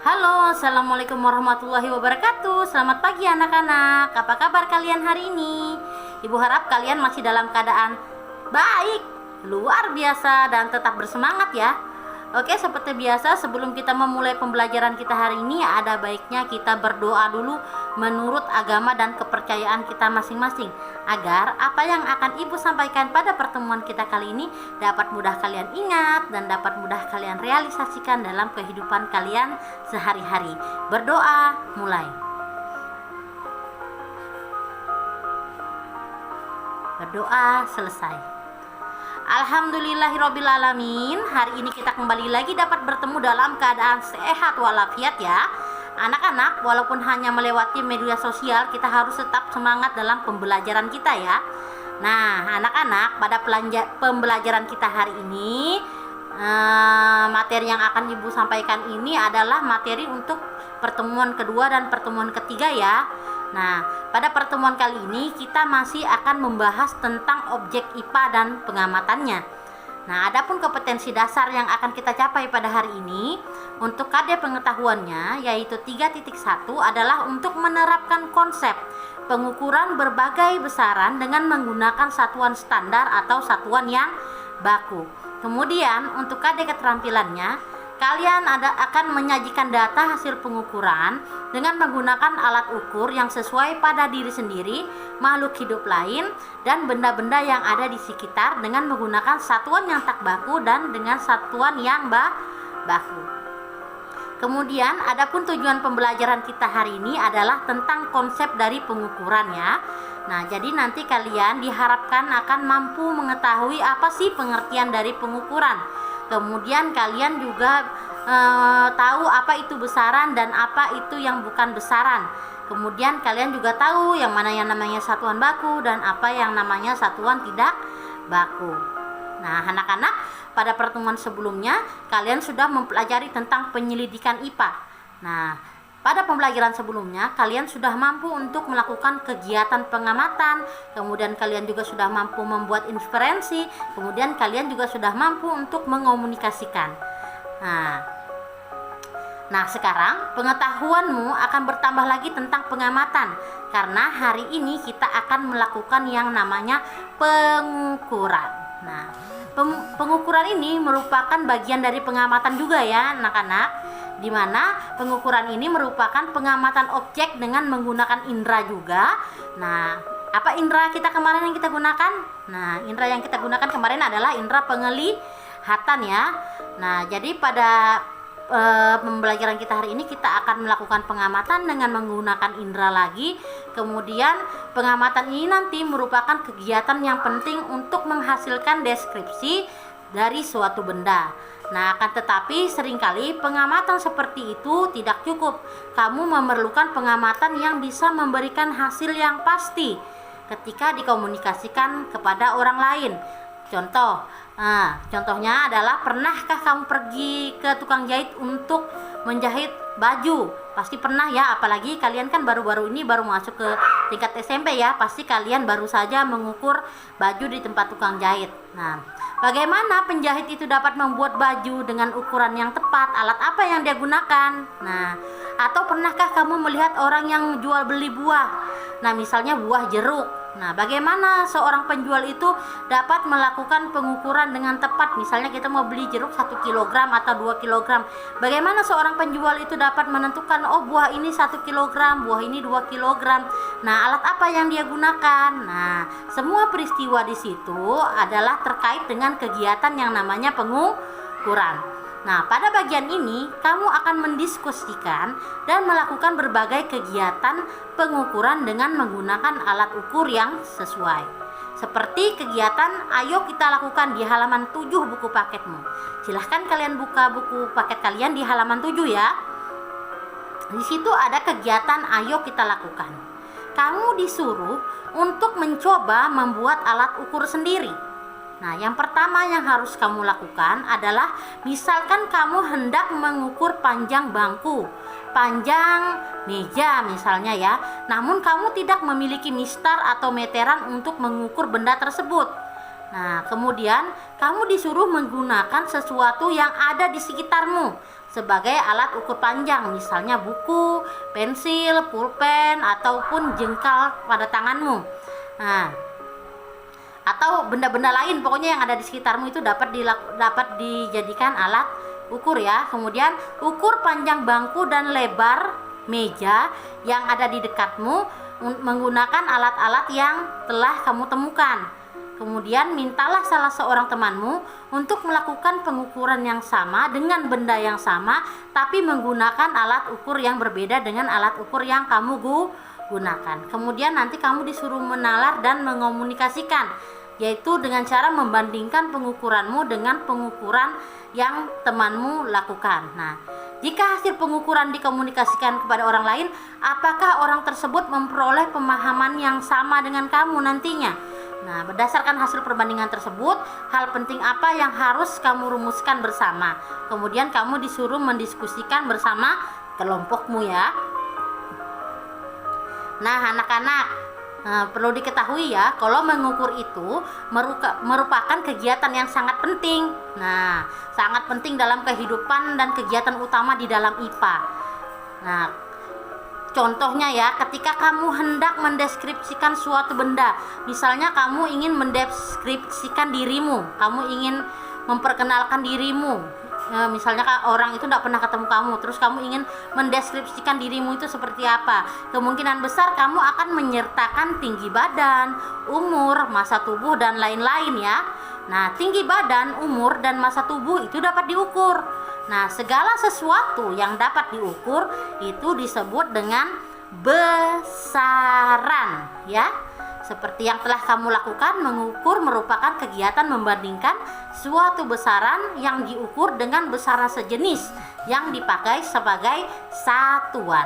Halo, assalamualaikum warahmatullahi wabarakatuh. Selamat pagi anak-anak. Apa kabar kalian hari ini? Ibu harap kalian masih dalam keadaan baik, luar biasa, dan tetap bersemangat ya. Oke, seperti biasa sebelum kita memulai pembelajaran kita hari ini, ada baiknya kita berdoa dulu menurut agama dan kepercayaan kita masing-masing, agar apa yang akan Ibu sampaikan pada pertemuan kita kali ini dapat mudah kalian ingat dan dapat mudah kalian realisasikan dalam kehidupan kalian sehari-hari. Berdoa mulai. Berdoa selesai. Alhamdulillahirobbilalamin. Hari ini kita kembali lagi dapat bertemu dalam keadaan sehat walafiat ya. Anak-anak, walaupun hanya melewati media sosial, kita harus tetap semangat dalam pembelajaran kita ya. Nah, anak-anak, pada pembelajaran kita hari ini, materi yang akan Ibu sampaikan ini adalah materi untuk pertemuan kedua dan pertemuan ketiga ya. Nah, pada pertemuan kali ini kita masih akan membahas tentang objek IPA dan pengamatannya. Nah, adapun kompetensi dasar yang akan kita capai pada hari ini untuk KD pengetahuannya yaitu 3.1 adalah untuk menerapkan konsep pengukuran berbagai besaran dengan menggunakan satuan standar atau satuan yang baku. Kemudian untuk KD keterampilannya, kalian akan menyajikan data hasil pengukuran dengan menggunakan alat ukur yang sesuai pada diri sendiri, makhluk hidup lain, dan benda-benda yang ada di sekitar dengan menggunakan satuan yang tak baku dan dengan satuan yang baku. Kemudian, adapun tujuan pembelajaran kita hari ini adalah tentang konsep dari pengukuran ya. Nah, jadi nanti kalian diharapkan akan mampu mengetahui apa sih pengertian dari pengukuran. Kemudian kalian juga tahu apa itu besaran dan apa itu yang bukan besaran. Kemudian kalian juga tahu yang mana yang namanya satuan baku dan apa yang namanya satuan tidak baku. Nah, anak-anak, pada pertemuan sebelumnya kalian sudah mempelajari tentang penyelidikan IPA. Nah, pada pembelajaran sebelumnya kalian sudah mampu untuk melakukan kegiatan pengamatan, kemudian kalian juga sudah mampu membuat inferensi, kemudian kalian juga sudah mampu untuk mengomunikasikan. Nah, sekarang pengetahuanmu akan bertambah lagi tentang pengamatan, karena hari ini kita akan melakukan yang namanya pengukuran. Nah, pengukuran ini merupakan bagian dari pengamatan juga ya anak-anak, di mana pengukuran ini merupakan pengamatan objek dengan menggunakan indera juga. Nah, apa indera kita kemarin yang kita gunakan? Nah, indera yang kita gunakan kemarin adalah indera penglihatan ya. Nah, jadi pada pembelajaran kita hari ini kita akan melakukan pengamatan dengan menggunakan indera lagi. Kemudian pengamatan ini nanti merupakan kegiatan yang penting untuk menghasilkan deskripsi dari suatu benda. Nah, akan tetapi seringkali pengamatan seperti itu tidak cukup. Kamu memerlukan pengamatan yang bisa memberikan hasil yang pasti ketika dikomunikasikan kepada orang lain. Contohnya adalah, pernahkah kamu pergi ke tukang jahit untuk menjahit baju? Pasti pernah ya, apalagi kalian kan baru-baru ini baru masuk ke tingkat SMP ya, pasti kalian baru saja mengukur baju di tempat tukang jahit. Nah, bagaimana penjahit itu dapat membuat baju dengan ukuran yang tepat? Alat apa yang dia gunakan? Nah, atau pernahkah kamu melihat orang yang jual beli buah? Nah, misalnya buah jeruk. Nah, bagaimana seorang penjual itu dapat melakukan pengukuran dengan tepat? Misalnya kita mau beli jeruk 1 kg atau 2 kg. Bagaimana seorang penjual itu dapat menentukan, oh buah ini 1 kg, buah ini 2 kg. Nah, alat apa yang dia gunakan? Nah, semua peristiwa di situ adalah terkait dengan kegiatan yang namanya pengukuran. Nah, pada bagian ini kamu akan mendiskusikan dan melakukan berbagai kegiatan pengukuran dengan menggunakan alat ukur yang sesuai. Seperti kegiatan ayo kita lakukan di halaman 7 buku paketmu. Silahkan kalian buka buku paket kalian di halaman 7 ya. Di situ ada kegiatan ayo kita lakukan. Kamu disuruh untuk mencoba membuat alat ukur sendiri. Nah, yang pertama yang harus kamu lakukan adalah, misalkan kamu hendak mengukur panjang bangku, panjang meja misalnya ya, namun kamu tidak memiliki mistar atau meteran untuk mengukur benda tersebut. Nah, kemudian kamu disuruh menggunakan sesuatu yang ada di sekitarmu sebagai alat ukur panjang, misalnya buku, pensil, pulpen, ataupun jengkal pada tanganmu. Nah, atau benda-benda lain pokoknya yang ada di sekitarmu itu dapat dijadikan alat ukur ya. Kemudian ukur panjang bangku dan lebar meja yang ada di dekatmu menggunakan alat-alat yang telah kamu temukan. Kemudian mintalah salah seorang temanmu untuk melakukan pengukuran yang sama dengan benda yang sama, tapi menggunakan alat ukur yang berbeda dengan alat ukur yang kamu gunakan. Kemudian nanti kamu disuruh menalar dan mengomunikasikan, yaitu dengan cara membandingkan pengukuranmu dengan pengukuran yang temanmu lakukan. Nah, jika hasil pengukuran dikomunikasikan kepada orang lain, apakah orang tersebut memperoleh pemahaman yang sama dengan kamu nantinya? Nah, berdasarkan hasil perbandingan tersebut, hal penting apa yang harus kamu rumuskan bersama. Kemudian kamu disuruh mendiskusikan bersama kelompokmu ya. Nah, anak-anak, perlu diketahui ya, kalau mengukur itu merupakan kegiatan yang sangat penting. Nah, sangat penting dalam kehidupan dan kegiatan utama di dalam IPA. Nah, contohnya ya, ketika kamu hendak mendeskripsikan suatu benda, misalnya kamu ingin mendeskripsikan dirimu, kamu ingin memperkenalkan dirimu, misalnya orang itu tidak pernah ketemu kamu, terus kamu ingin mendeskripsikan dirimu itu seperti apa, kemungkinan besar kamu akan menyertakan tinggi badan, umur, massa tubuh, dan lain-lain ya. Nah, tinggi badan, umur, dan massa tubuh itu dapat diukur. Nah, segala sesuatu yang dapat diukur itu disebut dengan besaran ya. Seperti yang telah kamu lakukan, mengukur merupakan kegiatan membandingkan suatu besaran yang diukur dengan besaran sejenis yang dipakai sebagai satuan.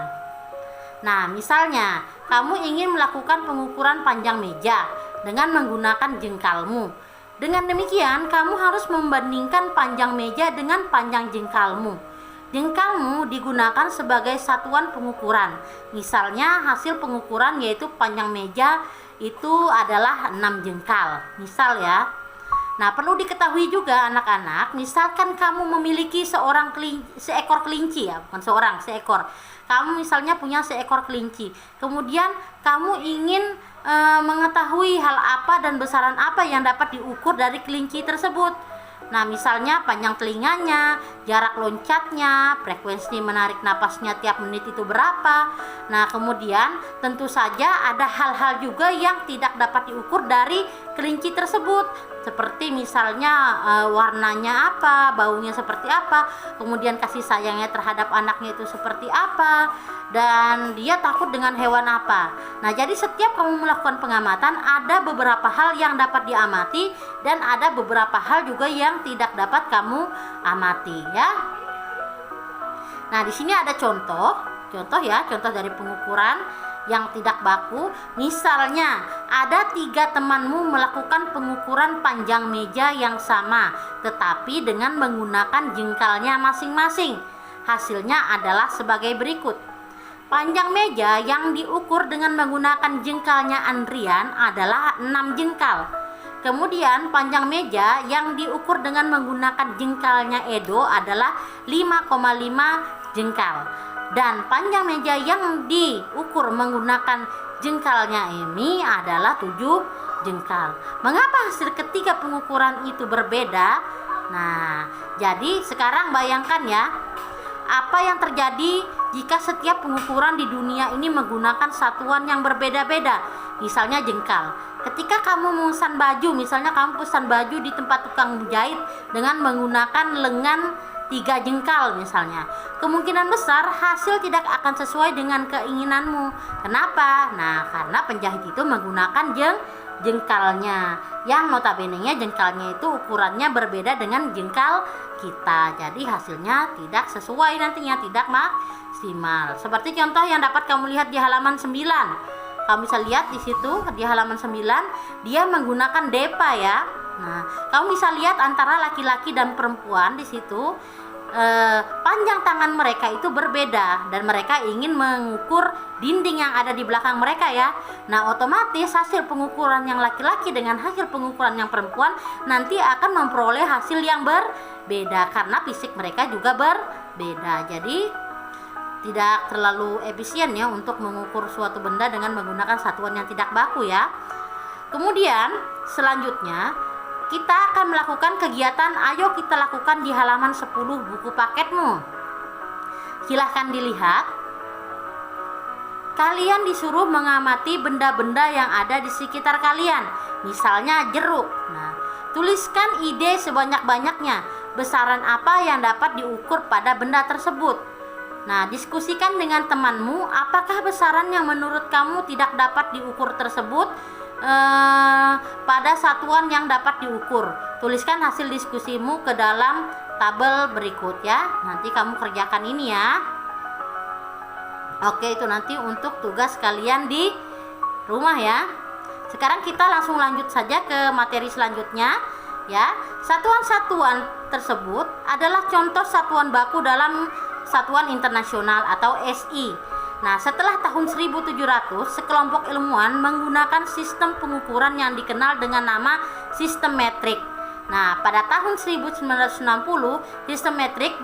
Nah, misalnya kamu ingin melakukan pengukuran panjang meja dengan menggunakan jengkalmu. Dengan demikian, kamu harus membandingkan panjang meja dengan panjang jengkalmu. Jengkalmu digunakan sebagai satuan pengukuran. Misalnya hasil pengukuran yaitu panjang meja itu adalah 6 jengkal. Misal ya. Nah, perlu diketahui juga anak-anak, misalkan kamu memiliki seekor kelinci ya, bukan seekor. Kamu misalnya punya seekor kelinci. Kemudian kamu ingin mengetahui hal apa dan besaran apa yang dapat diukur dari kelinci tersebut. Nah, misalnya panjang telinganya, jarak loncatnya, frekuensi menarik napasnya tiap menit itu berapa. Nah, kemudian tentu saja ada hal-hal juga yang tidak dapat diukur dari kelinci tersebut, seperti misalnya warnanya apa, baunya seperti apa, kemudian kasih sayangnya terhadap anaknya itu seperti apa, dan dia takut dengan hewan apa. Nah, jadi setiap kamu melakukan pengamatan, ada beberapa hal yang dapat diamati dan ada beberapa hal juga yang tidak dapat kamu amati ya. Nah, di sini ada contoh dari pengukuran yang tidak baku. Misalnya ada 3 temanmu melakukan pengukuran panjang meja yang sama, tetapi dengan menggunakan jengkalnya masing-masing. Hasilnya adalah sebagai berikut. Panjang meja yang diukur dengan menggunakan jengkalnya Andrian adalah 6 jengkal. Kemudian panjang meja yang diukur dengan menggunakan jengkalnya Edo adalah 5,5 jengkal. Dan panjang meja yang diukur menggunakan jengkalnya Emi adalah 7 jengkal. Mengapa hasil ketiga pengukuran itu berbeda? Nah, jadi sekarang bayangkan ya, apa yang terjadi jika setiap pengukuran di dunia ini menggunakan satuan yang berbeda-beda. Misalnya jengkal. Ketika kamu memesan baju, misalnya kamu pesan baju di tempat tukang jahit dengan menggunakan lengan 3 jengkal misalnya, kemungkinan besar hasil tidak akan sesuai dengan keinginanmu. Kenapa? Nah, karena penjahit itu menggunakan jengkalnya, yang notabene-nya jengkalnya itu ukurannya berbeda dengan jengkal kita. Jadi hasilnya tidak sesuai nantinya, tidak maksimal. Seperti contoh yang dapat kamu lihat di halaman 9. Kamu bisa lihat di situ di halaman 9, dia menggunakan depa ya. Nah, kamu bisa lihat antara laki-laki dan perempuan di situ. panjang tangan mereka itu berbeda dan mereka ingin mengukur dinding yang ada di belakang mereka ya. Nah, otomatis hasil pengukuran yang laki-laki dengan hasil pengukuran yang perempuan nanti akan memperoleh hasil yang berbeda karena fisik mereka juga berbeda. Jadi tidak terlalu efisien ya untuk mengukur suatu benda dengan menggunakan satuan yang tidak baku ya. Kemudian selanjutnya kita akan melakukan kegiatan ayo kita lakukan di halaman 10 buku paketmu. Silahkan dilihat. Kalian disuruh mengamati benda-benda yang ada di sekitar kalian. Misalnya jeruk. Nah, tuliskan ide sebanyak-banyaknya. Besaran apa yang dapat diukur pada benda tersebut. Nah, diskusikan dengan temanmu apakah besaran yang menurut kamu tidak dapat diukur tersebut pada satuan yang dapat diukur. Tuliskan hasil diskusimu ke dalam tabel berikut ya. Nanti kamu kerjakan ini ya. Oke, itu nanti untuk tugas kalian di rumah ya. Sekarang kita langsung lanjut saja ke materi selanjutnya ya. Satuan-satuan tersebut adalah contoh satuan baku dalam satuan internasional atau SI. Nah, setelah tahun 1700, sekelompok ilmuwan menggunakan sistem pengukuran yang dikenal dengan nama sistem metrik. Nah, pada tahun 1960, sistem metrik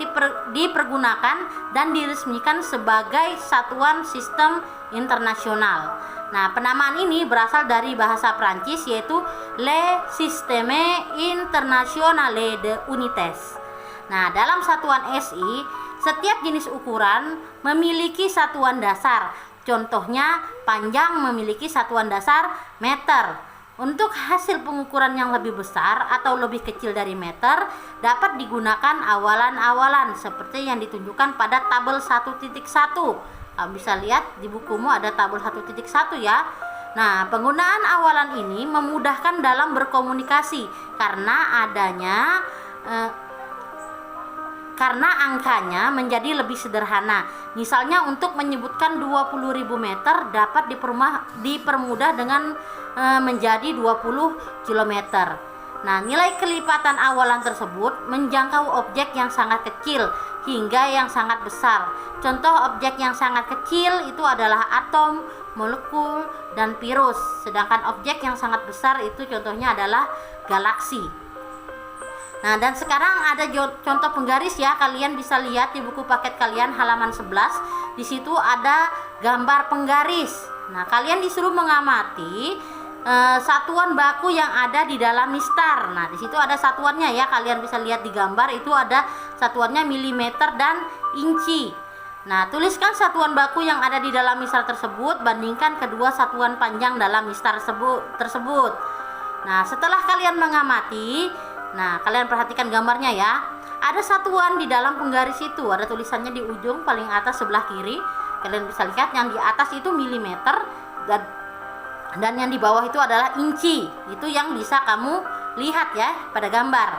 dipergunakan dan diresmikan sebagai satuan sistem internasional. Nah, penamaan ini berasal dari bahasa Prancis yaitu Le Système International de Unités. Nah, dalam satuan SI, setiap jenis ukuran memiliki satuan dasar. Contohnya, panjang memiliki satuan dasar meter. Untuk hasil pengukuran yang lebih besar atau lebih kecil dari meter, dapat digunakan awalan-awalan seperti yang ditunjukkan pada tabel 1.1. Kamu bisa lihat di bukumu ada tabel 1.1 ya. Nah, penggunaan awalan ini memudahkan dalam berkomunikasi karena angkanya menjadi lebih sederhana. Misalnya untuk menyebutkan 20.000 meter dapat dipermudah dengan menjadi 20 km. Nah, nilai kelipatan awalan tersebut menjangkau objek yang sangat kecil hingga yang sangat besar. Contoh objek yang sangat kecil itu adalah atom, molekul, dan virus. Sedangkan objek yang sangat besar itu contohnya adalah galaksi. Nah, dan sekarang ada contoh penggaris ya. Kalian bisa lihat di buku paket kalian halaman 11. Di situ ada gambar penggaris. Nah, kalian disuruh mengamati satuan baku yang ada di dalam mistar. Nah, di situ ada satuannya ya. Kalian bisa lihat di gambar itu ada satuannya milimeter dan inci. Nah, tuliskan satuan baku yang ada di dalam mistar tersebut, bandingkan kedua satuan panjang dalam mistar tersebut. Nah, setelah kalian mengamati, nah, kalian perhatikan gambarnya ya. Ada satuan di dalam penggaris itu, ada tulisannya di ujung paling atas sebelah kiri. Kalian bisa lihat yang di atas itu milimeter dan yang di bawah itu adalah inci. Itu yang bisa kamu lihat ya pada gambar.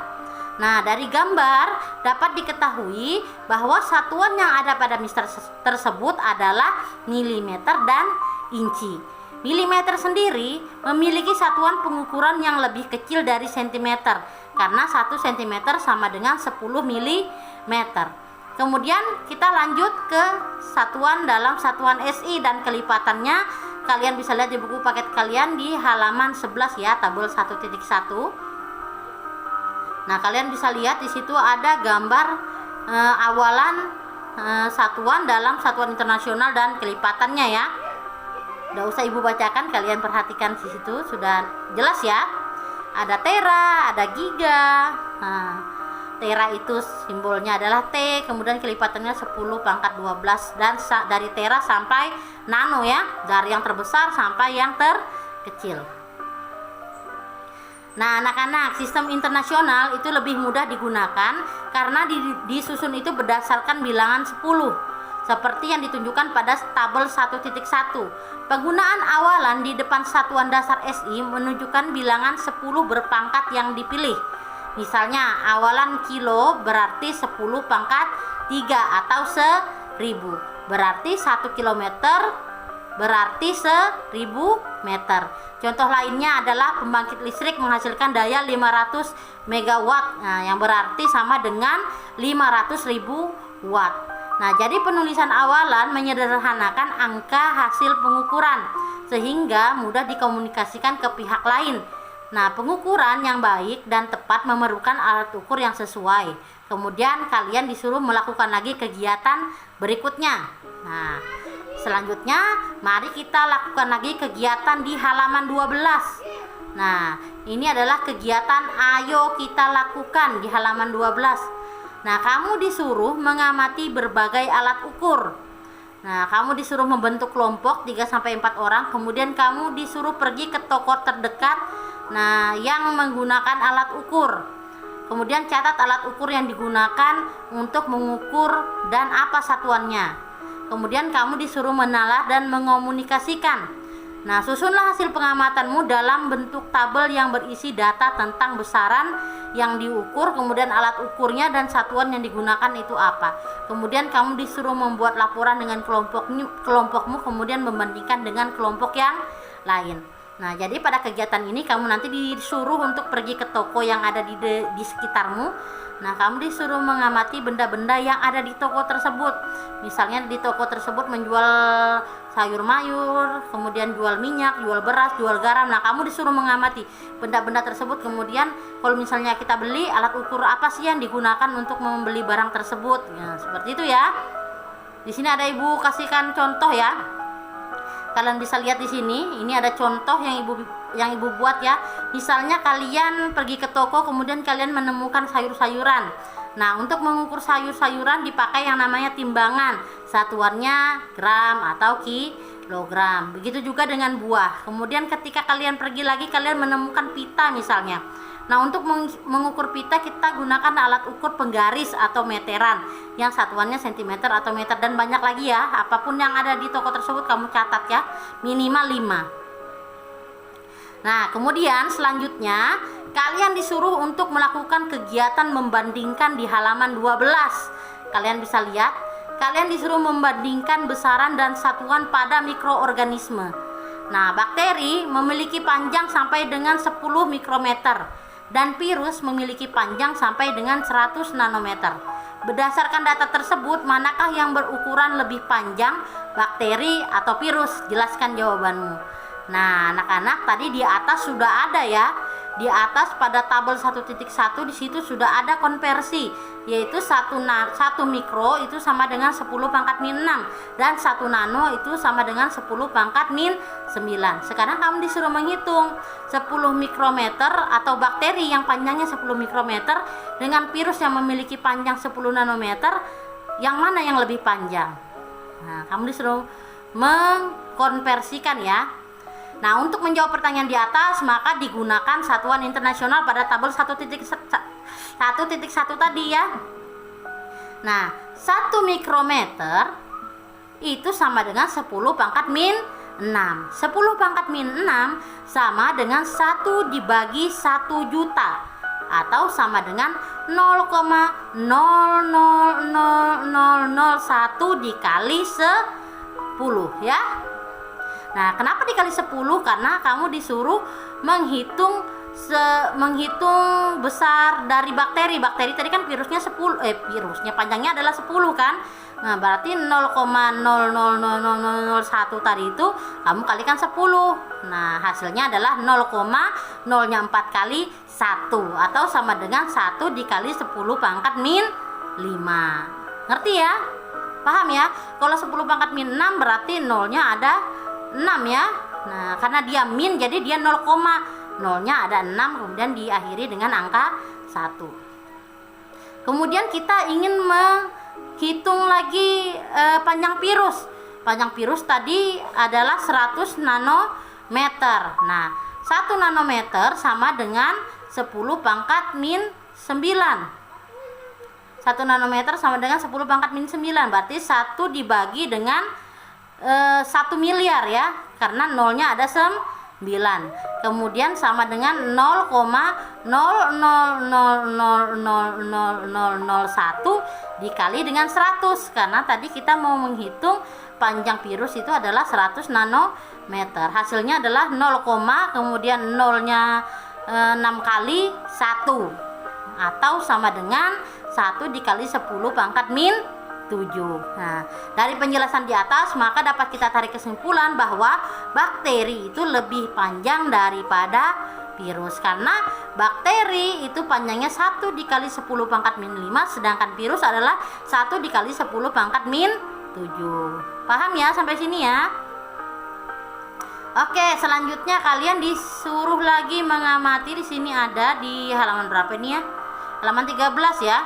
Nah, dari gambar dapat diketahui bahwa satuan yang ada pada mistar tersebut adalah milimeter dan inci. Milimeter sendiri memiliki satuan pengukuran yang lebih kecil dari sentimeter karena 1 cm sama dengan 10 mm. Kemudian kita lanjut ke satuan dalam satuan SI dan kelipatannya. Kalian bisa lihat di buku paket kalian di halaman 11 ya, tabel 1.1. Nah, kalian bisa lihat di situ ada gambar awalan satuan dalam satuan internasional dan kelipatannya ya. Udah usah ibu bacakan, kalian perhatikan di situ sudah jelas ya. Ada tera, ada giga. Nah, tera itu simbolnya adalah T, kemudian kelipatannya 10 pangkat 12 dan dari tera sampai nano ya, dari yang terbesar sampai yang terkecil. Nah, anak-anak, sistem internasional itu lebih mudah digunakan karena disusun itu berdasarkan bilangan 10. Seperti yang ditunjukkan pada tabel 1.1. Penggunaan awalan di depan satuan dasar SI menunjukkan bilangan 10 berpangkat yang dipilih. Misalnya awalan kilo berarti 10 pangkat 3 atau 1000. Berarti 1 kilometer berarti 1000 meter. Contoh lainnya adalah pembangkit listrik menghasilkan daya 500 megawatt, nah, yang berarti sama dengan 500.000 watt. Nah, jadi penulisan awalan menyederhanakan angka hasil pengukuran sehingga mudah dikomunikasikan ke pihak lain. Nah, pengukuran yang baik dan tepat memerlukan alat ukur yang sesuai. Kemudian kalian disuruh melakukan lagi kegiatan berikutnya. Nah, selanjutnya mari kita lakukan lagi kegiatan di halaman 12. Nah, ini adalah kegiatan ayo kita lakukan di halaman 12. Nah, kamu disuruh mengamati berbagai alat ukur. Nah, kamu disuruh membentuk kelompok 3-4 orang, kemudian kamu disuruh pergi ke toko terdekat yang menggunakan alat ukur. Kemudian catat alat ukur yang digunakan untuk mengukur dan apa satuannya. Kemudian kamu disuruh menalar dan mengomunikasikan. Nah, susunlah hasil pengamatanmu dalam bentuk tabel yang berisi data tentang besaran yang diukur, kemudian alat ukurnya dan satuan yang digunakan itu apa. Kemudian kamu disuruh membuat laporan dengan kelompokmu, kemudian membandingkan dengan kelompok yang lain. Nah, jadi pada kegiatan ini kamu nanti disuruh untuk pergi ke toko yang ada di sekitarmu. Nah, kamu disuruh mengamati benda-benda yang ada di toko tersebut. Misalnya di toko tersebut menjual sayur mayur, kemudian jual minyak, jual beras, jual garam. Nah, kamu disuruh mengamati benda-benda tersebut. Kemudian kalau misalnya kita beli, alat ukur apa sih yang digunakan untuk membeli barang tersebut? Nah, seperti itu ya. Di sini ada Ibu kasihkan contoh ya. Kalian bisa lihat di sini, ini ada contoh yang ibu buat ya. Misalnya kalian pergi ke toko, kemudian kalian menemukan sayur-sayuran. Nah, untuk mengukur sayur-sayuran dipakai yang namanya timbangan. Satuannya gram atau kilogram. Begitu juga dengan buah. Kemudian ketika kalian pergi lagi, kalian menemukan pita misalnya. Nah, untuk mengukur pita kita gunakan alat ukur penggaris atau meteran yang satuannya cm atau meter, dan banyak lagi ya. Apapun yang ada di toko tersebut kamu catat ya, minimal 5. Nah, kemudian selanjutnya kalian disuruh untuk melakukan kegiatan membandingkan di halaman 12. Kalian bisa lihat, kalian disuruh membandingkan besaran dan satuan pada mikroorganisme. Nah, bakteri memiliki panjang sampai dengan 10 mikrometer dan virus memiliki panjang sampai dengan 100 nanometer. Berdasarkan data tersebut, manakah yang berukuran lebih panjang, bakteri atau virus? Jelaskan jawabanmu. Nah, anak-anak, tadi di atas sudah ada ya. Di atas pada tabel 1.1 di situ sudah ada konversi, yaitu 1 mikro itu sama dengan 10 pangkat min 6 dan 1 nano itu sama dengan 10 pangkat min 9. Sekarang kamu disuruh menghitung 10 mikrometer atau bakteri yang panjangnya 10 mikrometer dengan virus yang memiliki panjang 10 nanometer, yang mana yang lebih panjang? Nah, kamu disuruh mengkonversikan ya. Nah, untuk menjawab pertanyaan di atas, maka digunakan satuan internasional pada tabel 1.1 tadi ya. Nah, 1 mikrometer itu sama dengan 10 pangkat min 6. 10 pangkat min 6 sama dengan 1 dibagi 1 juta atau sama dengan 0,000001 dikali 10 ya. Nah, kenapa dikali 10? Karena kamu disuruh menghitung besar dari bakteri. Bakteri tadi kan virusnya panjangnya adalah 10 kan. Nah, berarti 0,000001 tadi itu kamu kalikan 10. Nah, hasilnya adalah 0,04 kali 1 atau sama dengan 1 dikali 10 pangkat min 5. Ngerti ya? Paham ya? Kalau 10 pangkat min 6 berarti nolnya ada 6 ya. Nah, karena dia min jadi dia 0, nolnya ada 6, kemudian diakhiri dengan angka 1. Kemudian kita ingin menghitung lagi panjang virus. Panjang virus tadi adalah 100 nanometer. Nah, 1 nanometer sama dengan 10 pangkat min 9. 1 nanometer sama dengan 10 pangkat min 9. Berarti 1 dibagi dengan 1 miliar ya, karena nolnya ada 9. Kemudian sama dengan 0,00000001 dikali dengan 100, karena tadi kita mau menghitung panjang virus itu adalah 100 nanometer. Hasilnya adalah 0, kemudian nolnya 6 kali 1 atau sama dengan 1 dikali 10 pangkat min 7. Nah, dari penjelasan di atas maka dapat kita tarik kesimpulan bahwa bakteri itu lebih panjang daripada virus, karena bakteri itu panjangnya 1 dikali 10 pangkat min 5, sedangkan virus adalah 1 dikali 10 pangkat min 7. Paham ya sampai sini ya? Oke, selanjutnya kalian disuruh lagi mengamati. Di sini ada di halaman berapa ini ya? Halaman 13 ya.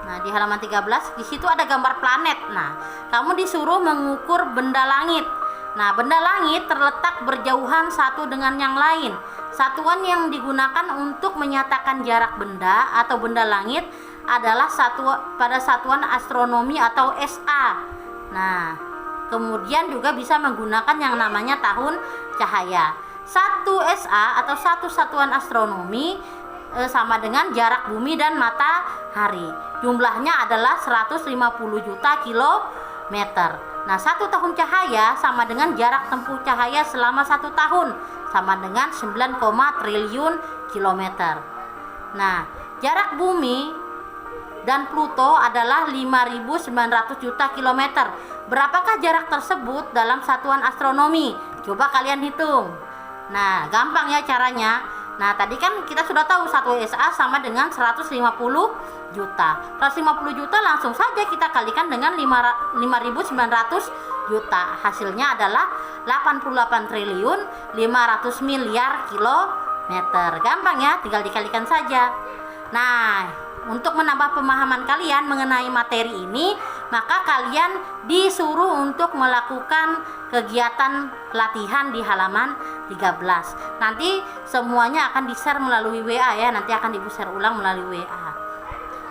Nah, di halaman 13 di situ ada gambar planet. Nah, kamu disuruh mengukur benda langit. Nah, benda langit terletak berjauhan satu dengan yang lain. Satuan yang digunakan untuk menyatakan jarak benda atau benda langit adalah satuan astronomi atau SA. Nah, kemudian juga bisa menggunakan yang namanya tahun cahaya. 1 SA atau satu satuan astronomi sama dengan jarak bumi dan matahari. Jumlahnya adalah 150 juta kilometer. Nah, 1 tahun cahaya sama dengan jarak tempuh cahaya selama 1 tahun, sama dengan 9, triliun kilometer. Nah, jarak bumi dan Pluto adalah 5.900 juta kilometer. Berapakah jarak tersebut dalam satuan astronomi? Coba kalian hitung. Nah, gampang ya caranya. Nah, tadi kan kita sudah tahu 1 SA sama dengan 150 juta. 150 juta langsung saja kita kalikan dengan 5.900 juta. Hasilnya adalah 88 triliun 500 miliar kilometer. Gampang ya, tinggal dikalikan saja. Nah, untuk menambah pemahaman kalian mengenai materi ini, maka kalian disuruh untuk melakukan kegiatan latihan di halaman 13. Nanti semuanya akan di-share melalui WA ya, nanti akan di-share ulang melalui WA.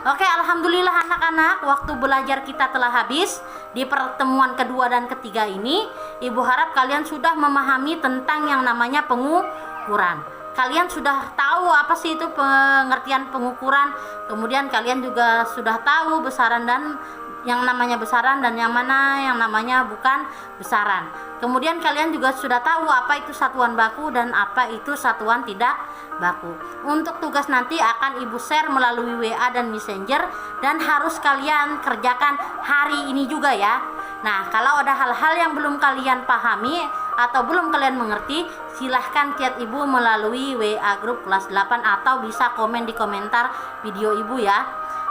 Oke, alhamdulillah anak-anak, waktu belajar kita telah habis. Di pertemuan kedua dan ketiga ini, Ibu harap kalian sudah memahami tentang yang namanya pengukuran. Kalian sudah tahu apa sih itu pengertian pengukuran. Kemudian kalian juga sudah tahu besaran dan yang namanya besaran dan yang mana yang namanya bukan besaran. Kemudian kalian juga sudah tahu apa itu satuan baku dan apa itu satuan tidak baku. Untuk tugas nanti akan Ibu share melalui WA dan Messenger dan harus kalian kerjakan hari ini juga ya. Nah, kalau ada hal-hal yang belum kalian pahami atau belum kalian mengerti, silahkan chat Ibu melalui WA grup kelas 8 atau bisa komen di komentar video Ibu ya.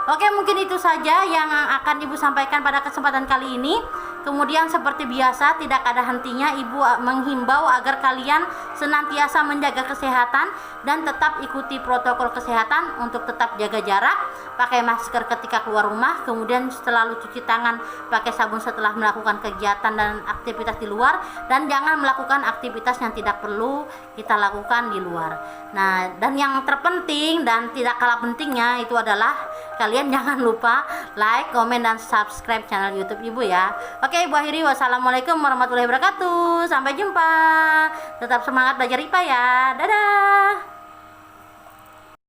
Oke, mungkin itu saja yang akan Ibu sampaikan pada kesempatan kali ini. Kemudian seperti biasa, tidak ada hentinya Ibu menghimbau agar kalian senantiasa menjaga kesehatan dan tetap ikuti protokol kesehatan untuk tetap jaga jarak, pakai masker ketika keluar rumah, kemudian selalu cuci tangan pakai sabun setelah melakukan kegiatan dan aktivitas di luar, dan jangan melakukan aktivitas yang tidak perlu kita lakukan di luar. Nah, dan yang terpenting dan tidak kalah pentingnya itu adalah kalian jangan lupa like, komen, dan subscribe channel YouTube Ibu ya. Oke, Ibu akhiri. Wassalamualaikum warahmatullahi wabarakatuh. Sampai jumpa. Tetap semangat belajar IPA ya. Dadah.